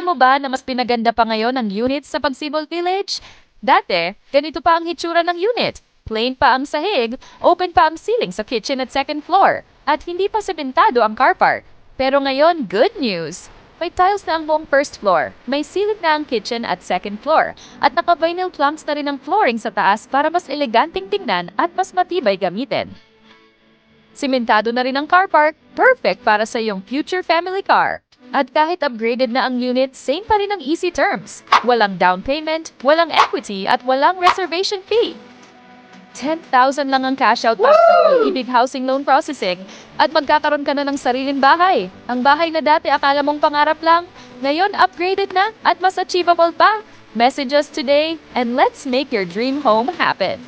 mo ba na mas pinaganda pa ngayon ang unit sa Pagsibol Village? Dati, ganito pa ang hitsura ng unit. Plain pa ang sahig, open pa ang ceiling sa kitchen at second floor, at hindi pa sementado ang car park. Pero ngayon, good news! May tiles na ang buong first floor, may ceiling na ang kitchen at second floor, at naka-vinyl planks na rin ang flooring sa taas para mas eleganteng tingnan at mas matibay gamitin. Simentado na rin ang car park, perfect para sa iyong future family car. At kahit upgraded na ang unit, same pa rin ang easy terms. Walang down payment, walang equity, at walang reservation fee. 10,000 lang ang cash out para sa ibig housing loan processing at magkakaroon ka na ng sariling bahay. Ang bahay na dati akala mong pangarap lang, ngayon upgraded na at mas achievable pa. Message us today and let's make your dream home happen.